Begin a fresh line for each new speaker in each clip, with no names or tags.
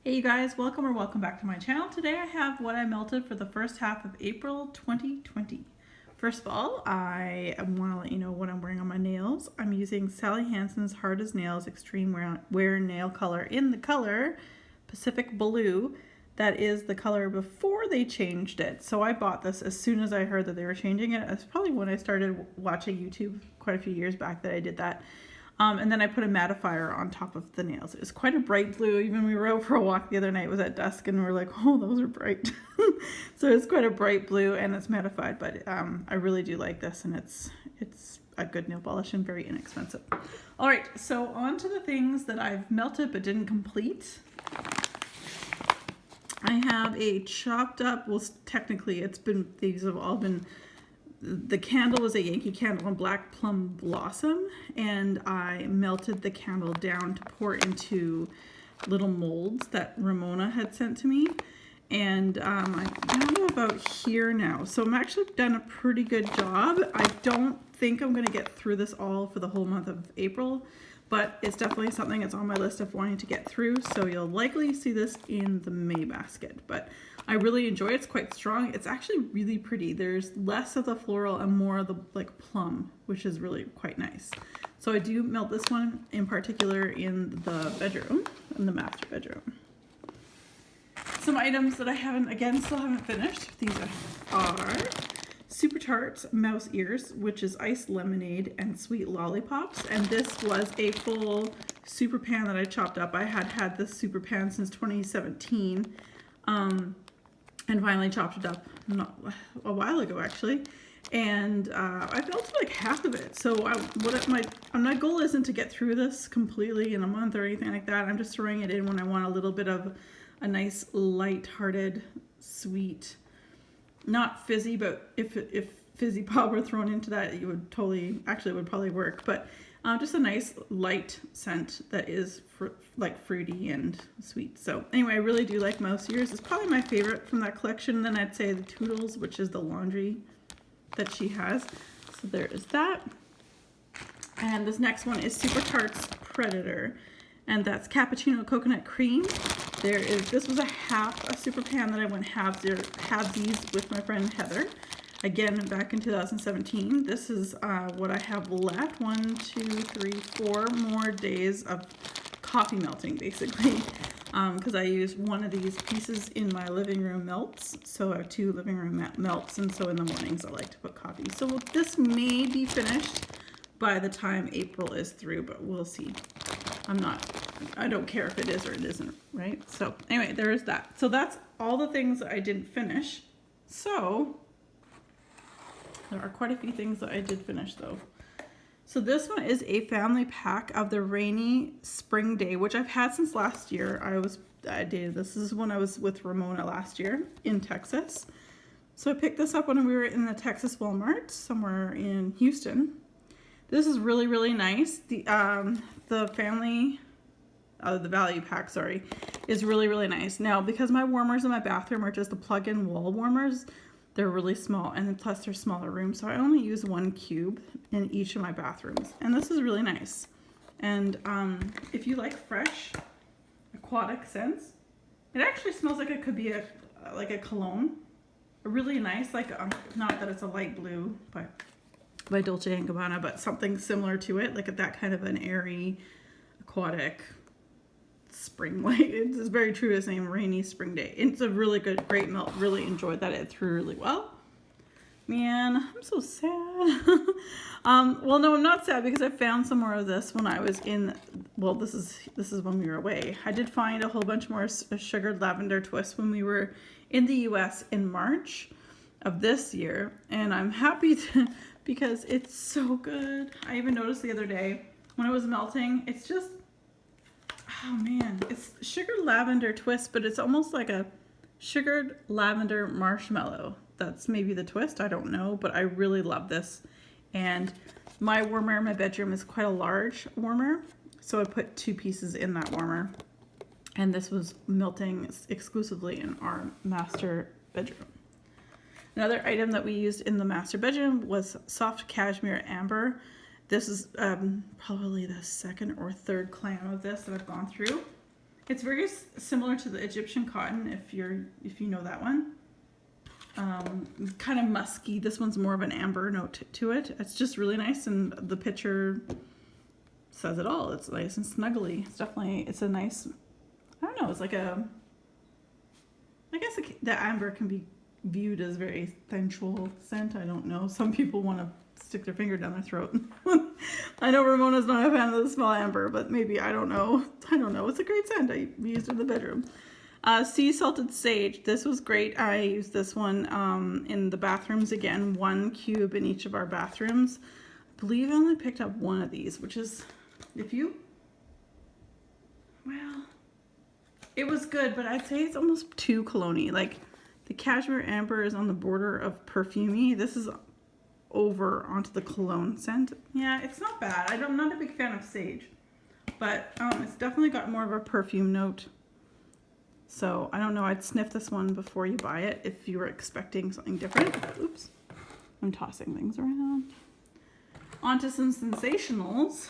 Hey you guys, welcome or welcome back to my channel. Today I have what I melted for the first half of April 2020. First of all, I want to let you know what I'm wearing on my nails. I'm using Sally Hansen's Hard as Nails Extreme Wear Nail Color in the color Pacific Blue. That is the color before they changed it. So I bought this as soon as I heard that they were changing it. It's probably when I started watching YouTube quite a few years back that I did that. And then I put a mattifier on top of the nails. It was quite a bright blue. Even we were out for a walk the other night. It was at dusk and we were like, oh, those are bright. So it's quite a bright blue and it's mattified, but I really do like this, and it's a good nail polish and very inexpensive. All right, so on to the things that I've melted but didn't complete. I have a chopped up, well, technically these have all been, the candle was a Yankee Candle in Black Plum Blossom, and I melted the candle down to pour into little molds that Ramona had sent to me. And I'm down about here now. So I'm actually done a pretty good job. I don't think I'm going to get through this all for the whole month of April, but it's definitely something that's on my list of wanting to get through. So you'll likely see this in the May basket, but I really enjoy it. It's quite strong. It's actually really pretty. There's less of the floral and more of the like plum, which is really quite nice. So I do melt this one in particular in the bedroom, in the master bedroom. Some items that I still haven't finished. These are Super Tarts Mouse Ears, which is iced lemonade and sweet lollipops. And this was a full super pan that I chopped up. I had this super pan since 2017. And finally chopped it up a while ago actually, and I melted like half of it. So my goal isn't to get through this completely in a month or anything like that. I'm just throwing it in when I want a little bit of a nice light-hearted, sweet, not fizzy, but if fizzy pop were thrown into that, it would probably work. But just a nice light scent that is like fruity and sweet. So anyway, I really do like Mouse Ears. It's probably my favorite from that collection. Then I'd say the Toodles, which is the laundry that she has. So there is that. And this next one is Super Tarts Predator, and that's cappuccino coconut cream. This was a super pan that I went halvesies with my friend Heather. Again, back in 2017. This is what I have left. 1, 2, 3, 4 more days of coffee melting, basically. Because I use one of these pieces in my living room melts. So I have 2 living room melts, and so in the mornings I like to put coffee. So this may be finished by the time April is through, but we'll see. I don't care if it is or it isn't, right? So anyway, there is that. So that's all the things that I didn't finish. So there are quite a few things that I did finish though. So this one is a family pack of the Rainy Spring Day, which I've had since last year. I dated this. This is when I was with Ramona last year in Texas. So I picked this up when we were in the Texas Walmart somewhere in Houston. This is really, really nice. The value pack, is really, really nice. Now, because my warmers in my bathroom are just the plug-in wall warmers, they're really small, and plus they're smaller rooms, so I only use 1 cube in each of my bathrooms. And this is really nice. And if you like fresh aquatic scents, it actually smells like it could be like a cologne. Really nice, like not that it's a light blue, but by Dolce & Gabbana, but something similar to it, like that kind of an airy, aquatic spring light. It's very true to its name, Rainy Spring Day. It's a really great melt. Really enjoyed that. It threw really well. Man, I'm so sad. Well, no, I'm not sad because I found some more of this when I was in, well, this is when we were away. I did find a whole bunch more sugared lavender twists when we were in the US in March of this year, and I'm happy because it's so good. I even noticed the other day when it was melting, it's just, oh man, it's sugared lavender twist, but it's almost like a sugared lavender marshmallow. That's maybe the twist, I don't know, but I really love this. And my warmer in my bedroom is quite a large warmer, so I put 2 pieces in that warmer. And this was melting exclusively in our master bedroom. Another item that we used in the master bedroom was soft cashmere amber. This is probably the 2nd or 3rd clam of this that I've gone through. It's very similar to the Egyptian cotton, if you know that one. Kind of musky. This one's more of an amber note to it. It's just really nice, and the picture says it all. It's nice and snuggly. It's a nice, I don't know, it's like I guess the amber can be viewed as very sensual scent. I don't know. Some people want to stick their finger down their throat. I know Ramona's not a fan of the smell amber, but maybe, I don't know. It's a great scent. I used it in the bedroom. Sea salted sage. This was great. I used this one in the bathrooms again. 1 cube in each of our bathrooms. I believe I only picked up one of these, which is, well, it was good, but I'd say it's almost too cologne-y. Like, the cashmere amber is on the border of perfumey. This is over onto the cologne scent. Yeah, it's not bad. I'm not a big fan of sage, but it's definitely got more of a perfume note. So I don't know, I'd sniff this one before you buy it if you were expecting something different. Oops, I'm tossing things around. On to some sensationals.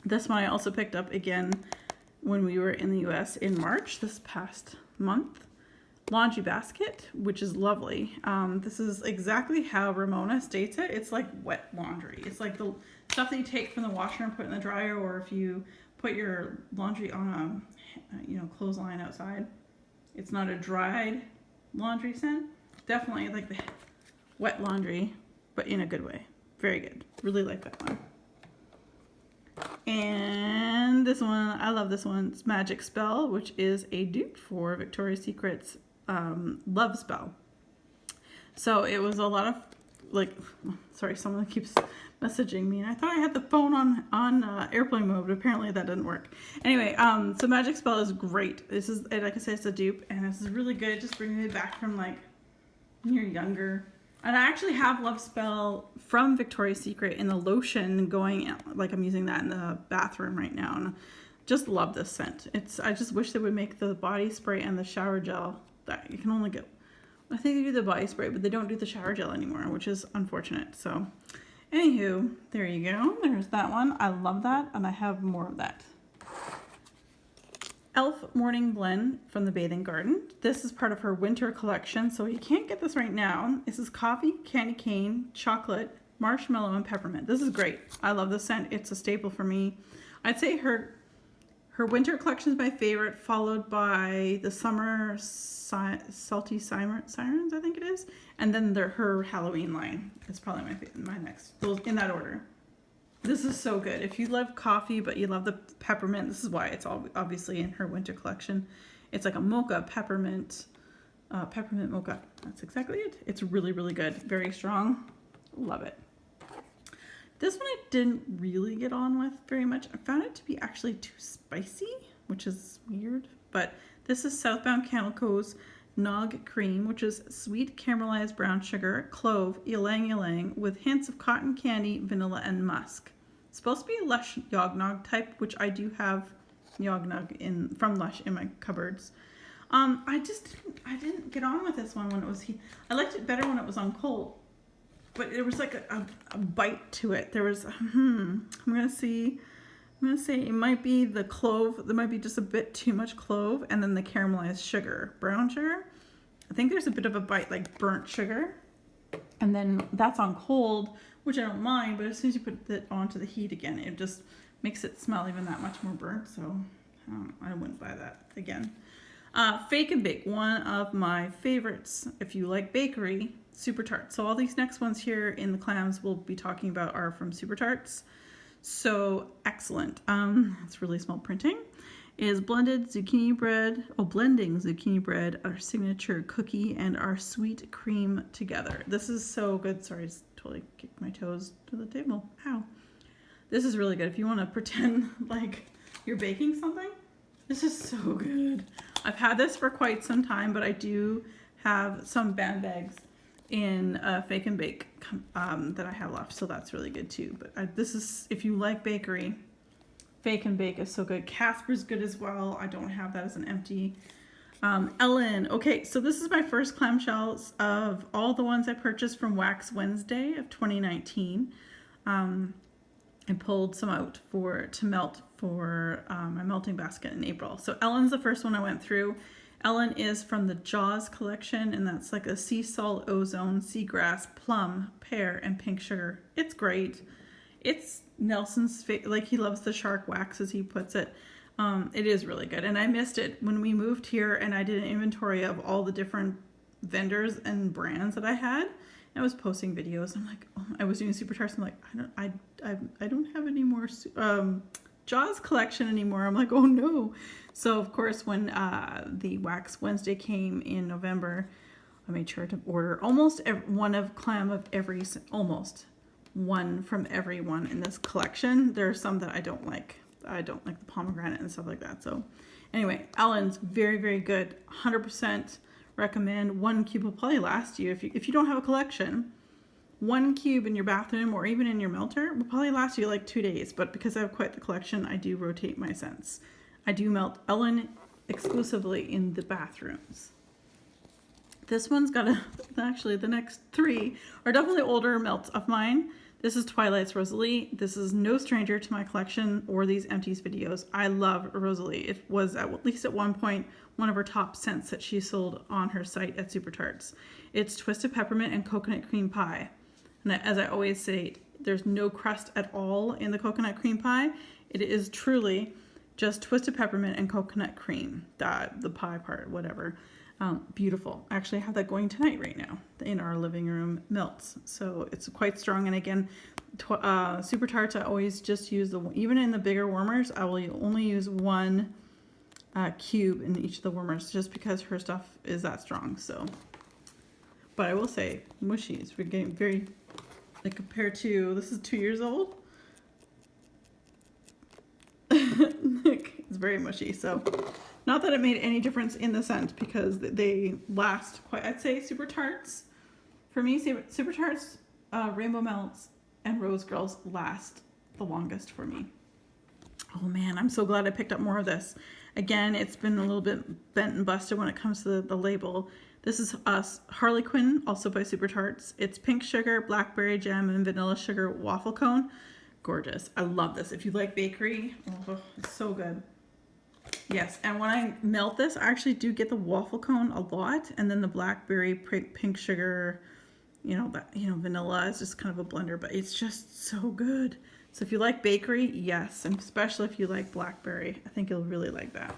This one I also picked up again when we were in the US in March this past month. Laundry basket, which is lovely. This is exactly how Ramona states it. It's like wet laundry. It's like the stuff that you take from the washer and put in the dryer, or if you put your laundry on a clothesline outside. It's not a dried laundry scent. Definitely like the wet laundry, but in a good way. Very good. Really like that one. And this one, I love this one. It's Magic Spell, which is a dupe for Victoria's Secret's Love Spell. So it was a lot of sorry, someone keeps messaging me, and I thought I had the phone on airplane mode, but apparently that didn't work. Anyway, so Magic Spell is great. This is, like I said, it's a dupe, and this is really good. It just brings me back from like when you're younger. And I actually have Love Spell from Victoria's Secret in the lotion going, like I'm using that in the bathroom right now, and just love this scent. I just wish they would make the body spray and the shower gel that you can only get. I think they do the body spray, but they don't do the shower gel anymore, which is unfortunate. So, anywho, there you go. There's that one. I love that, and I have more of that. Elf Morning Blend from the Bathing Garden. This is part of her winter collection, so you can't get this right now. This is coffee, candy cane, chocolate, marshmallow, and peppermint. This is great. I love this scent. It's a staple for me. I'd say her winter collection is my favorite, followed by the summer salty sirens, I think it is, and then her Halloween line is probably my next. Those in that order. This is so good. If you love coffee but you love the peppermint, this is why it's obviously in her winter collection. It's like a mocha peppermint mocha. That's exactly it. It's really, really good. Very strong. Love it. This one I didn't really get on with very much. I found it to be actually too spicy, which is weird. But this is Southbound Candle Co.'s Nog Cream, which is sweet caramelized brown sugar, clove, ylang ylang, with hints of cotton candy, vanilla, and musk. It's supposed to be a Lush Yognog type, which I do have Yognog from Lush in my cupboards. I didn't get on with this one when it was heat. I liked it better when it was on cold. But there was like a bite to it. There was, I'm gonna say it might be the clove. There might be just a bit too much clove, and then the caramelized sugar, brown sugar. I think there's a bit of a bite like burnt sugar. And then that's on cold, which I don't mind, but as soon as you put it onto the heat again, it just makes it smell even that much more burnt. So I wouldn't buy that again. Fake and Bake, one of my favorites. If you like bakery, Super Tarts. So all these next ones here in the clams we'll be talking about are from Super Tarts. So excellent. It's really small printing. Is blending zucchini bread, our signature cookie, and our sweet cream together. This is so good. Sorry, I just totally kicked my toes to the table. Ow. This is really good. If you want to pretend like you're baking something, this is so good. I've had this for quite some time, but I do have some band bags in Fake and Bake that I have left, so that's really good too. But this is, if you like bakery, Fake and Bake is so good. Casper's good as well. I don't have that as an empty. Ellen. Okay, so this is my first clamshells of all the ones I purchased from Wax Wednesday of 2019. I pulled some out to melt for my melting basket in April. So Ellen's the first one I went through. Ellen is from the Jaws collection, and that's like a sea salt, ozone, seagrass, plum, pear, and pink sugar. It's great. It's Nelson's like he loves the shark wax, as he puts it. It is really good, and I missed it when we moved here, and I did an inventory of all the different vendors and brands that I had. I was posting videos. I'm like, oh, I was doing Super Tarts. I'm like, I don't have any more Jaws collection anymore. I'm like, oh no. So of course, when the Wax Wednesday came in November, I made sure to order almost one from every one in this collection. There are some that I don't like. I don't like the pomegranate and stuff like that. So anyway, Ellen's very, very good. 100% recommend. 1 cube will probably last you. If you don't have a collection, 1 cube in your bathroom or even in your melter will probably last you like 2 days. But because I have quite the collection, I do rotate my scents. I do melt Ellen exclusively in the bathrooms. This one's got actually the next 3 are definitely older melts of mine. This is Twilight's Rosalie. This is no stranger to my collection or these empties videos. I love Rosalie. It was at least at one point one of her top scents that she sold on her site at Super Tarts. It's Twisted Peppermint and Coconut Cream Pie. And as I always say, there's no crust at all in the coconut cream pie. It is truly just Twisted Peppermint and coconut cream, the pie part, whatever. Beautiful. I actually have that going tonight right now in our living room melts. So it's quite strong. And again, Super Tarts, I always just use even in the bigger warmers, I will only use 1 cube in each of the warmers just because her stuff is that strong. So, but I will say mushies, we're getting very, like compared to, this is 2 years old. It's very mushy. So not that it made any difference in the scent because they last quite, I'd say Super Tarts, for me, Super Tarts, Rainbow Melts, and Rose Girls last the longest for me. Oh man, I'm so glad I picked up more of this. Again, it's been a little bit bent and busted when it comes to the label. This is Harlequin, also by Super Tarts. It's pink sugar, blackberry jam, and vanilla sugar waffle cone. Gorgeous. I love this. If you like bakery, oh, it's so good. Yes, and when I melt this, I actually do get the waffle cone a lot, and then the blackberry pink sugar, vanilla is just kind of a blender, but it's just so good. So if you like bakery, yes, and especially if you like blackberry, I think you'll really like that.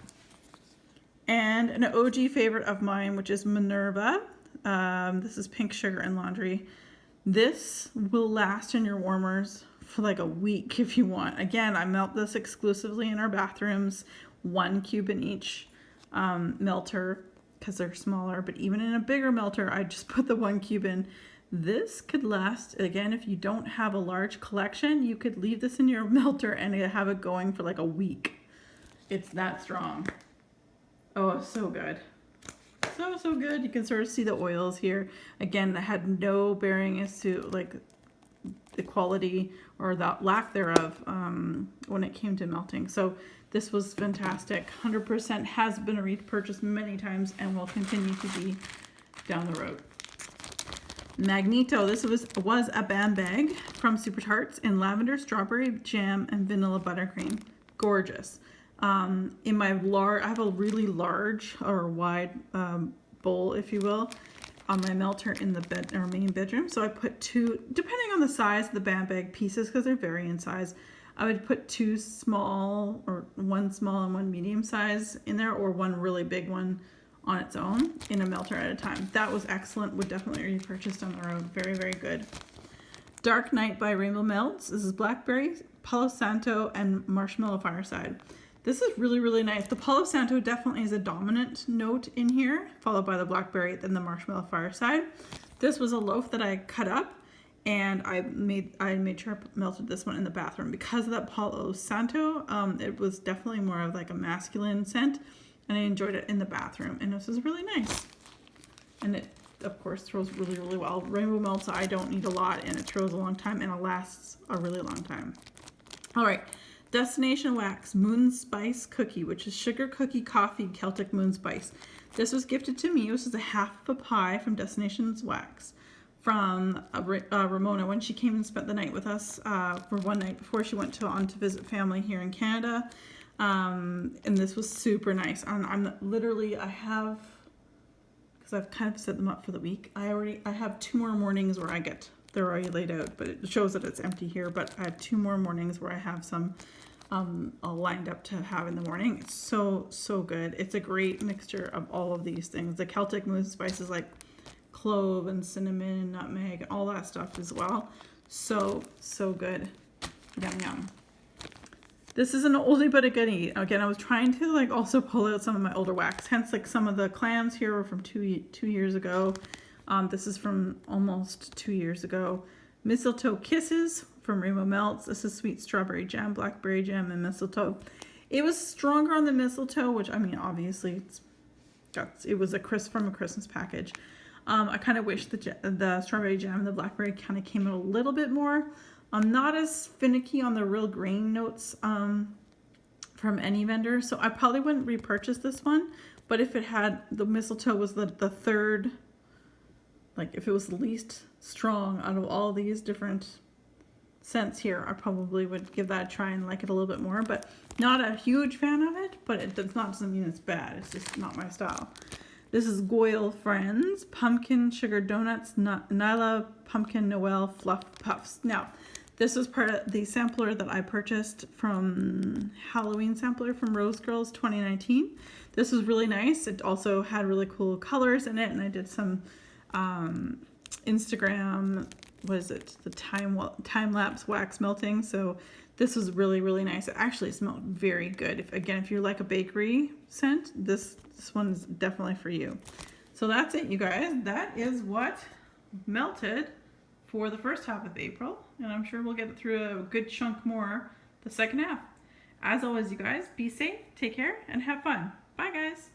And an OG favorite of mine, which is Minerva. This is pink sugar and laundry. This will last in your warmers for like a week if you want. Again, I melt this exclusively in our bathrooms, 1 cube in each melter because they're smaller, but even in a bigger melter, I just put the 1 cube in. This could last, again, if you don't have a large collection, you could leave this in your melter and have it going for like a week. It's that strong. Oh, so good. So good. You can sort of see the oils here. Again, that had no bearing as to like the quality or the lack thereof when it came to melting. So this was fantastic. 100% has been a repurchase many times and will continue to be down the road. Magneto. This was a band bag from Super Tarts in lavender, strawberry jam, and vanilla buttercream. Gorgeous. In my I have a really large or wide bowl, if you will, on my melter in the main bedroom. So I put 2, depending on the size of the band bag pieces, because they vary in size, I would put 2 small, or 1 small and 1 medium size in there, or 1 really big one on its own in a melter at a time. That was excellent. Would definitely repurchase on the road. Very, very good. Dark Night by Rainbow Melts. This is blackberry, Palo Santo, and marshmallow fireside. This is really, really nice. The Palo Santo definitely is a dominant note in here, followed by the blackberry, then the marshmallow fireside. This was a loaf that I cut up, and I made sure I melted this one in the bathroom. Because of that Palo Santo, it was definitely more of like a masculine scent, and I enjoyed it in the bathroom, and this is really nice. And it, of course, throws really, really well. Rainbow Melts, I don't need a lot, and it throws a long time, and it lasts a really long time. All right. Destination Wax Moon Spice Cookie, which is sugar cookie coffee Celtic moon spice. This was gifted to me. This is a half of a pie from Destination Wax from Ramona when she came and spent the night with us for one night before she went on to visit family here in Canada. And this was super nice. I'm literally, I have, because I've kind of set them up for the week, I have 2 more mornings where they're already laid out, but it shows that it's empty here, but I have 2 more mornings where I have some all lined up to have in the morning. It's so good. It's a great mixture of all of these things. The Celtic mood spices like clove and cinnamon, nutmeg, all that stuff as well. So good. Yum yum. This is an oldie but a goodie. Again, I was trying to like also pull out some of my older wax. Hence, like some of the clams here were from two years ago. This is from almost 2 years ago. Mistletoe Kisses from Mandala Melts. This is sweet strawberry jam, blackberry jam, and mistletoe. It was stronger on the mistletoe, which I mean, obviously, it was from a Christmas package. I kind of wish the strawberry jam and the blackberry kind of came in a little bit more. I'm not as finicky on the real grain notes from any vendor, so I probably wouldn't repurchase this one. But if it had, the mistletoe was the third, like if it was the least strong out of all these different scents here, I probably would give that a try and like it a little bit more. But not a huge fan of it, but it doesn't mean it's bad. It's just not my style. This is Goyle Friends Pumpkin Sugar Donuts, Nyla Pumpkin Noel Fluff Puffs. Now, this was part of the sampler that I purchased from Halloween sampler from Rose Girls 2019. This was really nice. It also had really cool colors in it, and I did some Instagram, the time-lapse wax melting. So this was really nice. It actually smelled very good. If you like a bakery scent, this one's definitely for you. So that's it, you guys. That is what melted for the first half of April, and I'm sure we'll get through a good chunk more the second half. As always, you guys, be safe, take care, and have fun. Bye, guys.